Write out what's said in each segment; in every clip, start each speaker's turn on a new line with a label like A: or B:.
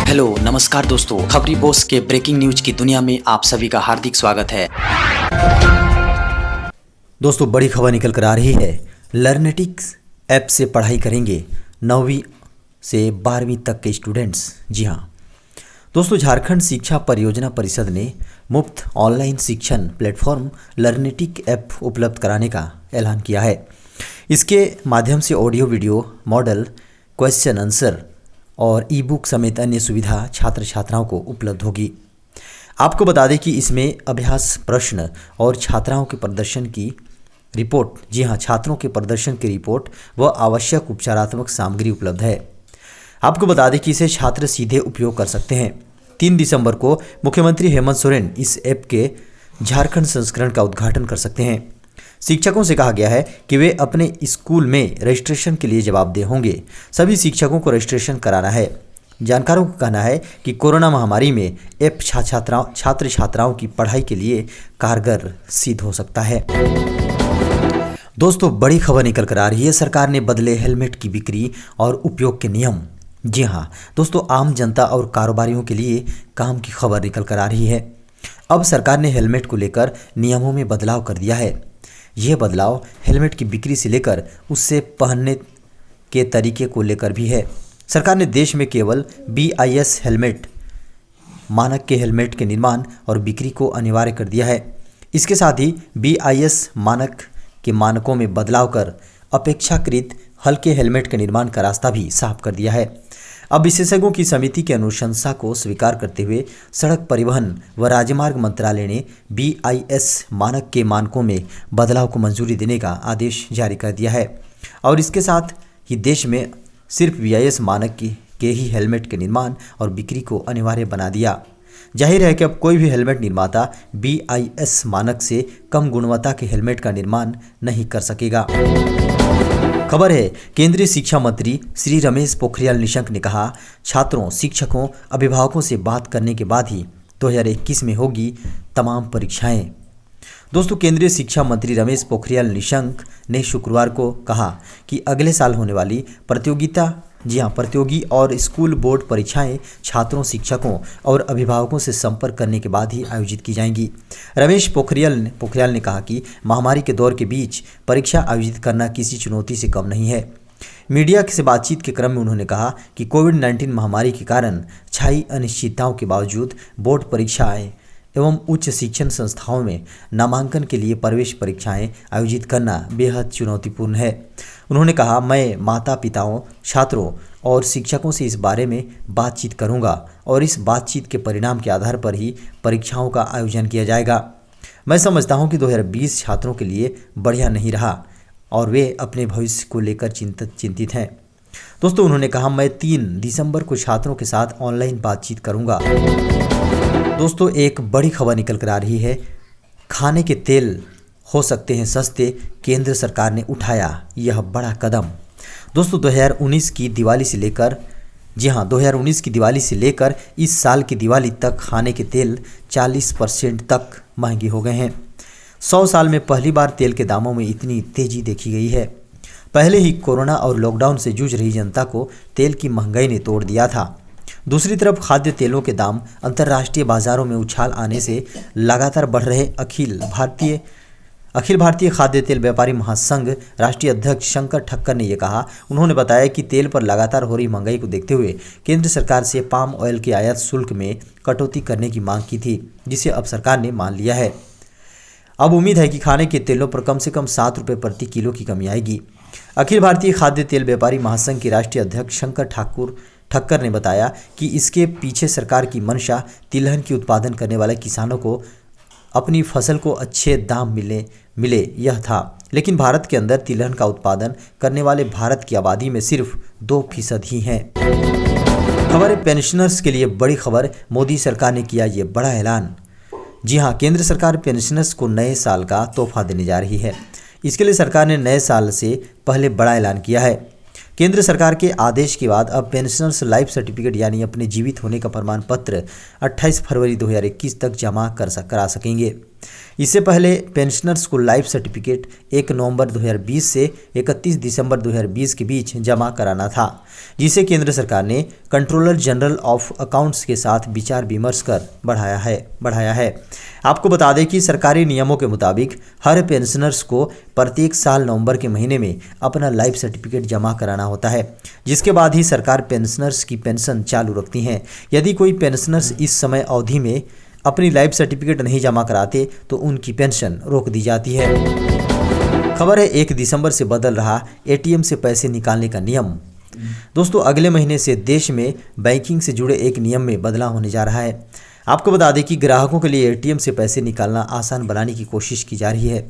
A: Hello नमस्कार दोस्तों, खबरी पोस्ट के ब्रेकिंग न्यूज की दुनिया में आप सभी का हार्दिक स्वागत है।
B: दोस्तों बड़ी खबर निकल कर आ रही है। लर्नेटिक्स ऐप से पढ़ाई करेंगे 9वीं से 12वीं तक के स्टूडेंट्स। जी हाँ दोस्तों, झारखंड शिक्षा परियोजना परिषद ने मुफ्त ऑनलाइन शिक्षण प्लेटफॉर्म लर्नेटिक ऐप उपलब्ध कराने का ऐलान किया है। इसके माध्यम से audio video model, question answer और ई बुक समेत अन्य सुविधा छात्र छात्राओं को उपलब्ध होगी। आपको बता दें कि इसमें अभ्यास प्रश्न और छात्राओं के प्रदर्शन की रिपोर्ट, जी हाँ छात्रों के प्रदर्शन की रिपोर्ट व आवश्यक उपचारात्मक सामग्री उपलब्ध है। आपको बता दें कि इसे छात्र सीधे उपयोग कर सकते हैं। 3 दिसंबर को मुख्यमंत्री हेमंत सोरेन इस ऐप के झारखंड संस्करण का उद्घाटन कर सकते हैं। शिक्षकों से कहा गया है कि वे अपने स्कूल में रजिस्ट्रेशन के लिए जवाबदेह होंगे। सभी शिक्षकों को रजिस्ट्रेशन कराना है। जानकारों का कहना है कि कोरोना महामारी में ऐप छात्र छात्राओं की पढ़ाई के लिए कारगर सिद्ध हो सकता है। दोस्तों बड़ी खबर निकल कर आ रही है। सरकार ने बदले हेलमेट की बिक्री और उपयोग के नियम। जी हाँ दोस्तों, आम जनता और कारोबारियों के लिए काम की खबर निकल कर आ रही है। अब सरकार ने हेलमेट को लेकर नियमों में बदलाव कर दिया है। यह बदलाव हेलमेट की बिक्री से लेकर उससे पहनने के तरीके को लेकर भी है। सरकार ने देश में केवल BIS हेलमेट मानक के हेलमेट के निर्माण और बिक्री को अनिवार्य कर दिया है। इसके साथ ही BIS मानक के मानकों में बदलाव कर अपेक्षाकृत हल्के हेलमेट के निर्माण का रास्ता भी साफ कर दिया है। अब विशेषज्ञों की समिति की अनुशंसा को स्वीकार करते हुए सड़क परिवहन व राजमार्ग मंत्रालय ने BIS मानक के मानकों में बदलाव को मंजूरी देने का आदेश जारी कर दिया है और इसके साथ ही देश में सिर्फ BIS मानक के ही हेलमेट के निर्माण और बिक्री को अनिवार्य बना दिया। जाहिर है कि अब कोई भी हेलमेट निर्माता BIS मानक से कम गुणवत्ता के हेलमेट का निर्माण नहीं कर सकेगा। खबर है, केंद्रीय शिक्षा मंत्री श्री रमेश पोखरियाल निशंक ने कहा, छात्रों, शिक्षकों, अभिभावकों से बात करने के बाद ही 2021 में होगी तमाम परीक्षाएं। दोस्तों केंद्रीय शिक्षा मंत्री रमेश पोखरियाल निशंक ने शुक्रवार को कहा कि अगले साल होने वाली प्रतियोगी और स्कूल बोर्ड परीक्षाएं छात्रों, शिक्षकों और अभिभावकों से संपर्क करने के बाद ही आयोजित की जाएंगी। रमेश पोखरियाल ने कहा कि महामारी के दौर के बीच परीक्षा आयोजित करना किसी चुनौती से कम नहीं है। मीडिया से बातचीत के क्रम में उन्होंने कहा कि कोविड-19 महामारी के कारण छाई अनिश्चितताओं के बावजूद बोर्ड परीक्षाएं एवं उच्च शिक्षण संस्थाओं में नामांकन के लिए प्रवेश परीक्षाएं आयोजित करना बेहद चुनौतीपूर्ण है। उन्होंने कहा, मैं माता पिताओं, छात्रों और शिक्षकों से इस बारे में बातचीत करूंगा और इस बातचीत के परिणाम के आधार पर ही परीक्षाओं का आयोजन किया जाएगा। मैं समझता हूं कि 2020 छात्रों के लिए बढ़िया नहीं रहा और वे अपने भविष्य को लेकर चिंतित हैं। दोस्तों उन्होंने कहा, मैं 3 दिसंबर को छात्रों के साथ ऑनलाइन बातचीत करूंगा। दोस्तों एक बड़ी खबर निकल कर आ रही है। खाने के तेल हो सकते हैं सस्ते, केंद्र सरकार ने उठाया यह बड़ा कदम। दोस्तों 2019 की दिवाली से लेकर 2019 की दिवाली से लेकर इस साल की दिवाली तक खाने के तेल 40% तक महंगे हो गए हैं। 100 साल में पहली बार तेल के दामों में इतनी तेजी देखी गई है। पहले ही कोरोना और लॉकडाउन से जूझ रही जनता को तेल की महंगाई ने तोड़ दिया था। दूसरी तरफ खाद्य तेलों के दाम अंतर्राष्ट्रीय बाजारों में उछाल आने से लगातार बढ़ रहे अखिल भारतीय खाद्य तेल व्यापारी महासंघ राष्ट्रीय अध्यक्ष शंकर ठक्कर ने यह कहा। उन्होंने बताया कि तेल पर लगातार हो रही महंगाई को देखते हुए केंद्र सरकार से पाम ऑयल के आयात शुल्क में कटौती करने की मांग की थी, जिसे अब सरकार ने मान लिया है। अब उम्मीद है कि खाने के तेलों पर कम से कम 7 रुपये प्रति किलो की कमी आएगी। अखिल भारतीय खाद्य तेल व्यापारी महासंघ के राष्ट्रीय अध्यक्ष शंकर ठक्कर ने बताया कि इसके पीछे सरकार की मंशा तिलहन की उत्पादन करने वाले किसानों को अपनी फसल को अच्छे दाम मिले यह था, लेकिन भारत के अंदर तिलहन का उत्पादन करने वाले भारत की आबादी में सिर्फ 2% ही हैं। खबर है, पेंशनर्स के लिए बड़ी खबर, मोदी सरकार ने किया ये बड़ा ऐलान। जी हाँ, केंद्र सरकार पेंशनर्स को नए साल का तोहफा देने जा रही है। इसके लिए सरकार ने नए साल से पहले बड़ा ऐलान किया है। केंद्र सरकार के आदेश के बाद अब पेंशनर्स लाइफ सर्टिफिकेट यानी अपने जीवित होने का प्रमाण पत्र 28 फरवरी 2021 तक जमा करा सकेंगे। इससे पहले पेंशनर्स को लाइफ सर्टिफिकेट 1 नवंबर 2020 से 31 दिसंबर 2020 के बीच जमा कराना था, जिसे केंद्र सरकार ने कंट्रोलर जनरल ऑफ अकाउंट्स के साथ विचार विमर्श कर बढ़ाया है। आपको बता दें कि सरकारी नियमों के मुताबिक हर पेंशनर्स को प्रत्येक साल नवंबर के महीने में अपना लाइफ सर्टिफिकेट जमा कराना होता है, जिसके बाद ही सरकार पेंशनर्स की पेंशन चालू रखती है। यदि कोई पेंशनर्स इस समय अवधि में अपनी लाइफ सर्टिफिकेट नहीं जमा कराते तो उनकी पेंशन रोक दी जाती है। खबर है 1 दिसंबर से बदल रहा एटीएम से पैसे निकालने का नियम। दोस्तों, अगले महीने से देश में बैंकिंग से जुड़े एक नियम में बदलाव होने जा रहा है। आपको बता दें कि ग्राहकों के लिए एटीएम से पैसे निकालना आसान बनाने की कोशिश की जा रही है।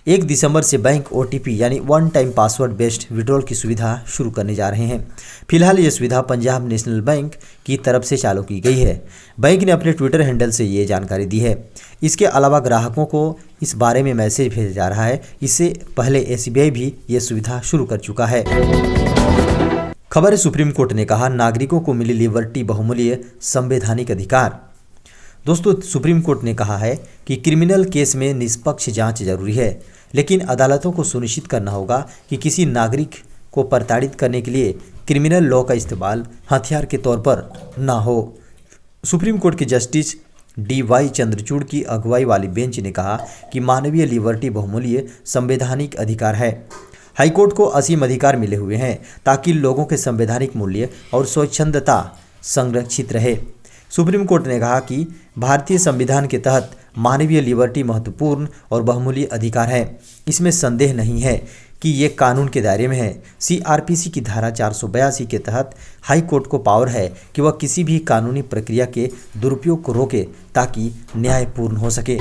B: 1 दिसंबर से बैंक ओटीपी यानी one time password based withdrawal की सुविधा शुरू करने जा रहे हैं। फिलहाल ये सुविधा पंजाब नेशनल बैंक की तरफ से चालू की गई है। बैंक ने अपने ट्विटर हैंडल से ये जानकारी दी है। इसके अलावा ग्राहकों को इस बारे में मैसेज भेजा जा रहा है। इससे पहले एसबीआई भी ये सुविधा शुरू कर चुका है। खबर है सुप्रीम कोर्ट ने कहा नागरिकों को मिली लिबर्टी बहुमूल्य संवैधानिक अधिकार। दोस्तों, सुप्रीम कोर्ट ने कहा है कि क्रिमिनल केस में निष्पक्ष जांच जरूरी है, लेकिन अदालतों को सुनिश्चित करना होगा कि किसी नागरिक को प्रताड़ित करने के लिए क्रिमिनल लॉ का इस्तेमाल हथियार के तौर पर ना हो। सुप्रीम कोर्ट के जस्टिस DY चंद्रचूड़ की अगुवाई वाली बेंच ने कहा कि मानवीय लिबर्टी बहुमूल्य संवैधानिक अधिकार है। हाईकोर्ट को असीम अधिकार मिले हुए हैं ताकि लोगों के संवैधानिक मूल्य और स्वच्छंदता संरक्षित रहे। सुप्रीम कोर्ट ने कहा कि भारतीय संविधान के तहत मानवीय लिबर्टी महत्वपूर्ण और बहुमूल्य अधिकार है। इसमें संदेह नहीं है कि ये कानून के दायरे में है। CRPC की धारा 482 के तहत हाई कोर्ट को पावर है कि वह किसी भी कानूनी प्रक्रिया के दुरुपयोग को रोके ताकि न्याय पूर्ण हो सके।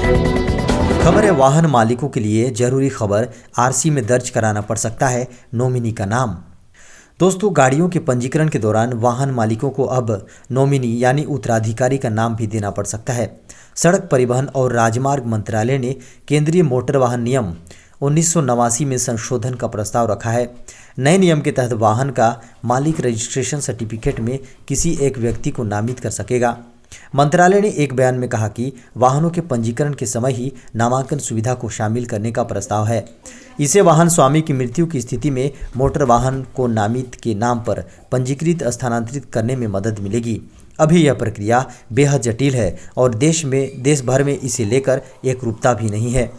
B: खबर है वाहन मालिकों के लिए जरूरी खबर, RC में दर्ज कराना पड़ सकता है नॉमिनी का नाम। दोस्तों, गाड़ियों के पंजीकरण के दौरान वाहन मालिकों को अब नॉमिनी यानी उत्तराधिकारी का नाम भी देना पड़ सकता है। सड़क परिवहन और राजमार्ग मंत्रालय ने केंद्रीय मोटर वाहन नियम 1989 में संशोधन का प्रस्ताव रखा है। नए नियम के तहत वाहन का मालिक रजिस्ट्रेशन सर्टिफिकेट में किसी एक व्यक्ति को नामित कर सकेगा। मंत्रालय ने एक बयान में कहा कि वाहनों के पंजीकरण के समय ही नामांकन सुविधा को शामिल करने का प्रस्ताव है। इसे वाहन स्वामी की मृत्यु की स्थिति में मोटर वाहन को नामित के नाम पर पंजीकृत स्थानांतरित करने में मदद मिलेगी। अभी यह प्रक्रिया बेहद जटिल है और देश भर में इसे लेकर एकरूपता भी नहीं है।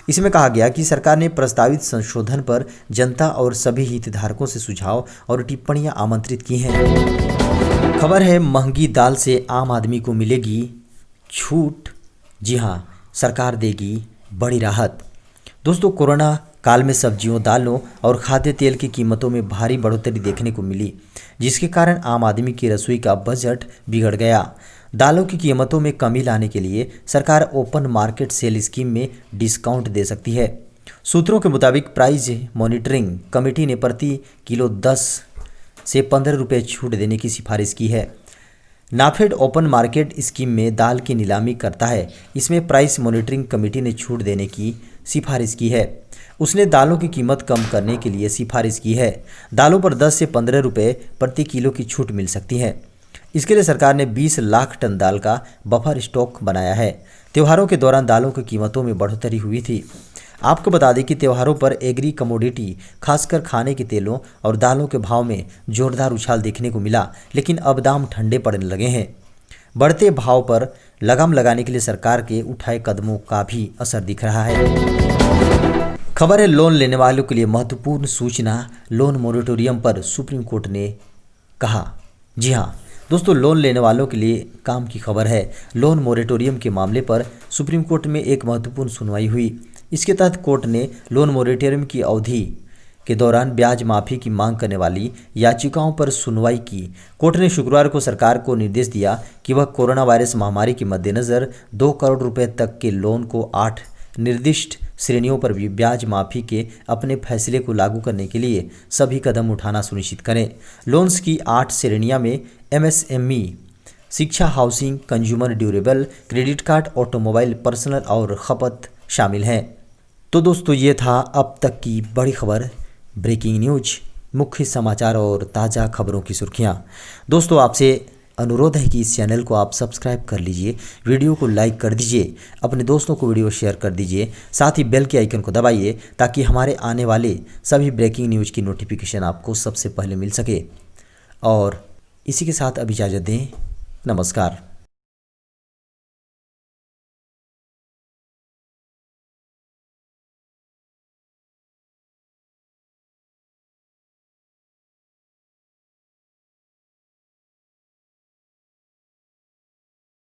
B: इसमें कहा गया कि सरकार ने प्रस्तावित संशोधन पर जनता और सभी हितधारकों से सुझाव और टिप्पणियां आमंत्रित की हैं। खबर है महंगी दाल से आम आदमी को मिलेगी छूट। जी हां, सरकार देगी बड़ी राहत। दोस्तों, कोरोना काल में सब्जियों, दालों और खाद्य तेल की कीमतों में भारी बढ़ोतरी देखने को मिली, जिसके कारण आम आदमी की रसोई का बजट बिगड़ गया। दालों की कीमतों में कमी लाने के लिए सरकार ओपन मार्केट सेल स्कीम में डिस्काउंट दे सकती है। सूत्रों के मुताबिक प्राइस मॉनिटरिंग कमेटी ने प्रति किलो 10 से 15 रुपये छूट देने की सिफारिश की है। नाफेड ओपन मार्केट स्कीम में दाल की नीलामी करता है। इसमें प्राइस मॉनिटरिंग कमेटी ने छूट देने की सिफारिश की है। उसने दालों की कीमत कम करने के लिए सिफारिश की है। दालों पर 10 से 15 रुपये प्रति किलो की छूट मिल सकती है। इसके लिए सरकार ने 20 लाख टन दाल का बफर स्टॉक बनाया है। त्योहारों के दौरान दालों की कीमतों में बढ़ोतरी हुई थी। आपको बता दें कि त्योहारों पर एग्री कमोडिटी, खासकर खाने के तेलों और दालों के भाव में जोरदार उछाल देखने को मिला, लेकिन अब दाम ठंडे पड़ने लगे हैं। बढ़ते भाव पर लगाम लगाने के लिए सरकार के उठाए कदमों का भी असर दिख रहा है। खबर है लोन लेने वालों के लिए महत्वपूर्ण सूचना, लोन मोरेटोरियम पर सुप्रीम कोर्ट ने कहा। जी हाँ दोस्तों, लोन लेने वालों के लिए काम की खबर है। लोन मोरेटोरियम के मामले पर सुप्रीम कोर्ट में एक महत्वपूर्ण सुनवाई हुई। इसके तहत कोर्ट ने लोन मोरेटोरियम की अवधि के दौरान ब्याज माफ़ी की मांग करने वाली याचिकाओं पर सुनवाई की। कोर्ट ने शुक्रवार को सरकार को निर्देश दिया कि वह कोरोना वायरस महामारी के मद्देनज़र 2 करोड़ रुपए तक के लोन को 8 निर्दिष्ट श्रेणियों पर भी ब्याज माफ़ी के अपने फैसले को लागू करने के लिए सभी कदम उठाना सुनिश्चित करें। लोन्स की 8 श्रेणियां में MSME, शिक्षा, housing, consumer durable, credit card, automobile, personal और खपत शामिल हैं। तो दोस्तों, ये था अब तक की बड़ी खबर, ब्रेकिंग न्यूज, मुख्य समाचार और ताज़ा खबरों की सुर्खियाँ। दोस्तों, आपसे अनुरोध है कि इस चैनल को आप सब्सक्राइब कर लीजिए, वीडियो को लाइक कर दीजिए, अपने दोस्तों को वीडियो शेयर कर दीजिए, साथ ही बेल के आइकन को दबाइए ताकि हमारे आने वाले सभी ब्रेकिंग न्यूज़ की नोटिफिकेशन आपको सबसे पहले मिल सके। और इसी के साथ अब इजाज़त दें। नमस्कार।